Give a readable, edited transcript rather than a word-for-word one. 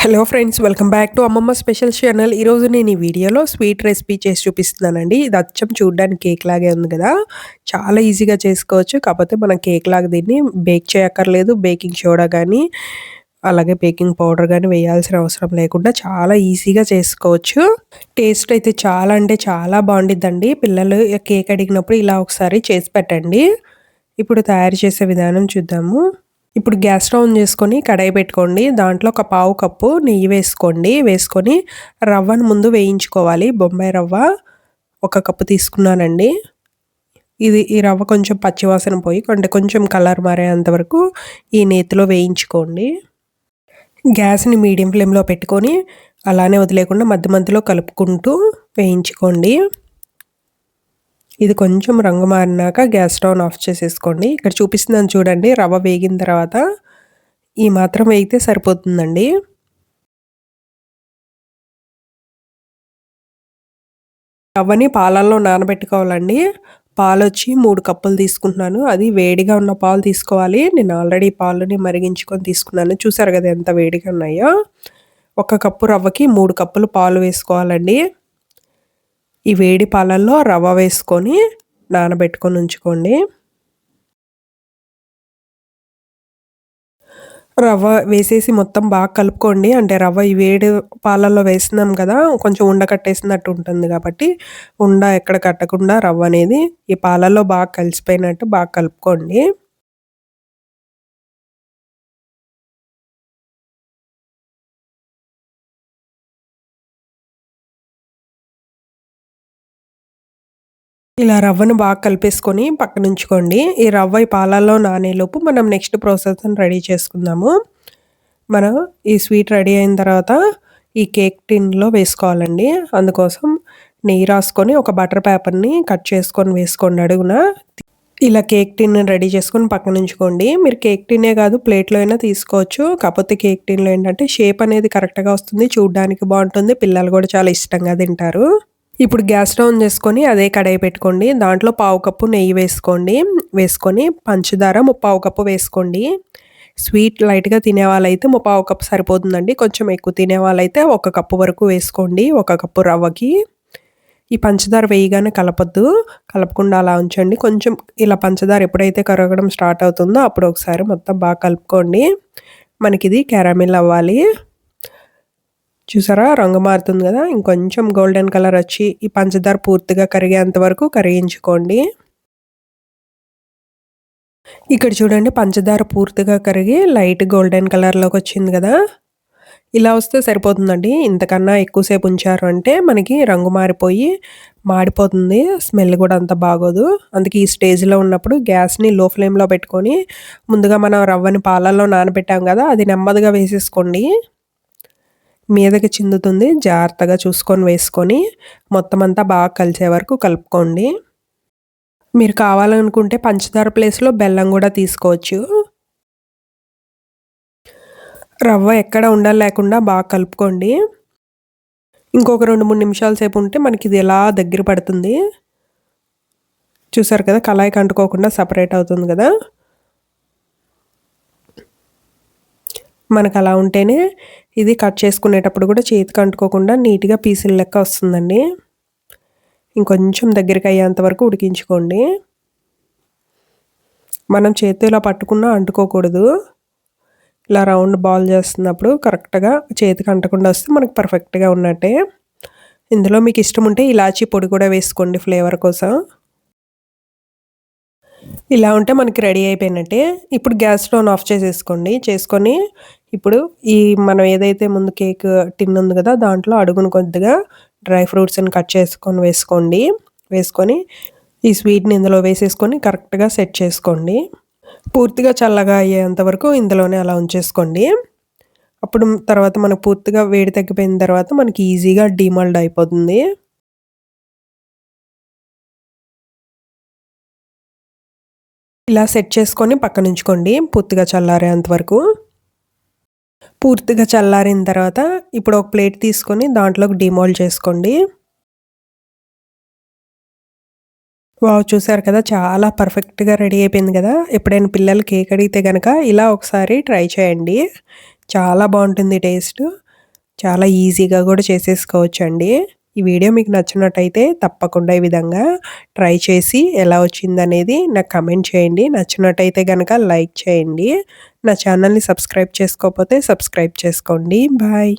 Hello friends, welcome back to అమ్మమ్మ special channel. ఈరోజు నేను ఈ వీడియోలో స్వీట్ రెసిపీ చేసి చూపిస్తున్నానండి. ఇది అచ్చం చూడడానికి కేక్ లాగే ఉంది కదా, చాలా ఈజీగా చేసుకోవచ్చు. కాకపోతే మనం కేక్ లాగా దీన్ని బేక్ చేయక్కర్లేదు. బేకింగ్ సోడా కానీ అలాగే బేకింగ్ పౌడర్ కానీ వేయాల్సిన అవసరం లేకుండా చాలా ఈజీగా చేసుకోవచ్చు. టేస్ట్ అయితే చాలా అంటే చాలా బాగుండిద్దండి. పిల్లలు కేక్ అడిగినప్పుడు ఇలా ఒకసారి చేసి పెట్టండి. ఇప్పుడు తయారు చేసే విధానం చూద్దాము. ఇప్పుడు గ్యాస్ స్టవ్ ఆన్ చేసుకొని కడాయి పెట్టుకోండి. దాంట్లో ఒక పావు కప్పు నెయ్యి వేసుకోండి. వేసుకొని రవ్వను ముందు వేయించుకోవాలి. బొంబాయి రవ్వ 1 కప్పు తీసుకున్నానండి. ఈ రవ్వ కొంచెం పచ్చివాసన పోయి కొంచెం కలర్ మారేంత వరకు ఈ నేతిలో వేయించుకోండి. గ్యాస్ని మీడియం ఫ్లేమ్లో పెట్టుకొని అలానే వదిలేకుండా మధ్య మధ్యలో కలుపుకుంటూ వేయించుకోండి. ఇది కొంచెం రంగు మారినాక గ్యాస్ స్టవ్ ఆఫ్ చేసేసుకోండి. ఇక్కడ చూపిస్తున్నాను చూడండి, రవ్వ వేగిన తర్వాత ఈ మాత్రం వేగితే సరిపోతుందండి. రవ్వని పాలల్లో నానబెట్టుకోవాలండి. పాలు వచ్చి 3 కప్పులు తీసుకుంటున్నాను. అది వేడిగా ఉన్న పాలు తీసుకోవాలి. నేను ఆల్రెడీ పాలని మరిగించుకొని తీసుకున్నాను. చూసారు కదా ఎంత వేడిగా ఉన్నాయో. 1 కప్పు రవ్వకి 3 కప్పులు పాలు వేసుకోవాలండి. ఈ వేడి పాలల్లో రవ్వ వేసుకొని నానబెట్టుకొని ఉంచుకోండి. రవ్వ వేసేసి మొత్తం బాగా కలుపుకోండి. అంటే రవ్వ ఈ వేడి పాలల్లో వేస్తున్నాం కదా, కొంచెం ఉండకట్టేసినట్టు ఉంటుంది కాబట్టి ఉండ ఎక్కడ కట్టకుండా రవ్వ అనేది ఈ పాలల్లో బాగా కలిసిపోయినట్టు బాగా కలుపుకోండి. ఇలా రవ్వను బాగా కలిపేసుకొని పక్కన ఉంచుకోండి. ఈ రవ్వ ఈ పాలల్లో నానేలోపు మనం నెక్స్ట్ ప్రాసెస్ని రెడీ చేసుకుందాము. మనం ఈ స్వీట్ రెడీ అయిన తర్వాత ఈ కేక్ టిన్లో వేసుకోవాలండి. అందుకోసం నెయ్యి రాసుకొని ఒక బటర్ పేపర్ని కట్ చేసుకొని వేసుకోండి అడుగున. ఇలా కేక్ టిన్ రెడీ చేసుకొని పక్కన ఉంచుకోండి. మీరు కేక్ టిన్నే కాదు ప్లేట్లో అయినా తీసుకోవచ్చు. కాకపోతే కేక్ టిన్లో ఏంటంటే షేప్ అనేది కరెక్ట్గా వస్తుంది, చూడడానికి బాగుంటుంది, పిల్లలు కూడా చాలా ఇష్టంగా తింటారు. ఇప్పుడు గ్యాస్ స్టవ్ ఆన్ చేసుకొని అదే కడాయి పెట్టుకోండి. దాంట్లో పావు కప్పు నెయ్యి వేసుకోండి. వేసుకొని పంచదార 3/4 కప్పు వేసుకోండి. స్వీట్ లైట్గా తినే వాళ్ళైతే 3/4 కప్పు సరిపోతుందండి. కొంచెం ఎక్కువ తినే వాళ్ళైతే 1 కప్పు వరకు వేసుకోండి. 1 కప్పు రవ్వకి. ఈ పంచదార వేయగానే కలపొద్దు, కలపకుండా అలా ఉంచండి. కొంచెం ఇలా పంచదార ఎప్పుడైతే కరగడం స్టార్ట్ అవుతుందో అప్పుడు ఒకసారి మొత్తం బాగా కలుపుకోండి. మనకి ఇది క్యారమిల్ అవ్వాలి. చూసారా రంగు మారుతుంది కదా, ఇంకొంచెం గోల్డెన్ కలర్ వచ్చి ఈ పంచదార పూర్తిగా కరిగేంత వరకు కరిగించుకోండి. ఇక్కడ చూడండి పంచదార పూర్తిగా కరిగి లైట్ గోల్డెన్ కలర్లోకి వచ్చింది కదా, ఇలా వస్తే సరిపోతుందండి. ఇంతకన్నా ఎక్కువసేపు ఉంచారు అంటే మనకి రంగు మారిపోయి మాడిపోతుంది, స్మెల్ కూడా అంత బాగోదు. అందుకే ఈ స్టేజ్లో ఉన్నప్పుడు గ్యాస్ని లో ఫ్లేమ్లో పెట్టుకొని ముందుగా మనం రవ్వని పాలల్లో నానబెట్టాం కదా, అది నెమ్మదిగా వేసేసుకోండి. మీదకి చిందుతుంది, జాగ్రత్తగా చూసుకొని వేసుకొని మొత్తం అంతా బాగా కలిసే వరకు కలుపుకోండి. మీరు కావాలనుకుంటే పంచదార ప్లేస్లో బెల్లం కూడా తీసుకోవచ్చు. రవ్వ ఎక్కడ ఉండాలి లేకుండా బాగా కలుపుకోండి. ఇంకొక 2-3 నిమిషాల సేపు ఉంటే మనకి ఇది ఎలా దగ్గర పడుతుంది. చూసారు కదా, కళాయికి అంటుకోకుండా సపరేట్ అవుతుంది కదా. మనకు అలా ఉంటేనే ఇది కట్ చేసుకునేటప్పుడు కూడా చేతికి అంటుకోకుండా నీట్గా పీసులు లెక్క వస్తుందండి. ఇంకొంచెం దగ్గరికి అయ్యేంత వరకు ఉడికించుకోండి. మనం చేతిలో పట్టుకున్నా అంటుకోకూడదు. ఇలా రౌండ్ బాల్ చేస్తున్నప్పుడు కరెక్ట్గా చేతికి అంటకుండా వస్తే మనకు పర్ఫెక్ట్గా ఉన్నట్టే. ఇందులో మీకు ఇష్టం ఉంటే ఇలాచీ పొడి కూడా వేసుకోండి ఫ్లేవర్ కోసం. ఇలా ఉంటే మనకి రెడీ అయిపోయినట్టే. ఇప్పుడు గ్యాస్ స్టవ్ ఆఫ్ చేసేసుకోండి. చేసుకొని ఇప్పుడు ఈ మనం ఏదైతే ముందు కేక్ టిన్ ఉంది కదా, దాంట్లో అడుగును కొద్దిగా డ్రై ఫ్రూట్స్ని కట్ చేసుకొని వేసుకోండి. వేసుకొని ఈ స్వీట్ని ఇందులో వేసేసుకొని కరెక్ట్గా సెట్ చేసుకోండి. పూర్తిగా చల్లగా అయ్యేంత వరకు ఇందులోనే అలా ఉంచేసుకోండి. అప్పుడు తర్వాత మనకు పూర్తిగా వేడి తగ్గిపోయిన తర్వాత మనకి ఈజీగా డీమోల్డ్ అయిపోతుంది. ఇలా సెట్ చేసుకొని పక్కన ఉంచుకోండి పూర్తిగా చల్లారేంత వరకు. పూర్తిగా చల్లారిన తర్వాత ఇప్పుడు ఒక ప్లేట్ తీసుకొని దాంట్లోకి డీమోల్డ్ చేసుకోండి. వావ్! చూసారు కదా, చాలా పర్ఫెక్ట్‌గా రెడీ అయిపోయింది కదా. ఎప్పుడైనా పిల్లలు కేక్ అడిగితే గనక ఇలా ఒకసారి ట్రై చేయండి. చాలా బాగుంటుంది టేస్ట్. చాలా ఈజీగా కూడా చేసేసుకోవచ్చండి. ఈ వీడియో మీకు నచ్చినట్టయితే తప్పకుండా ఈ విధంగా ట్రై చేసి ఎలా వచ్చిందనేది నాకు కమెంట్ చేయండి. నచ్చినట్టయితే గనక లైక్ చేయండి. నా ఛానల్‌ని సబ్స్క్రైబ్ చేసుకోకపోతే సబ్స్క్రైబ్ చేసుకోండి. బాయ్.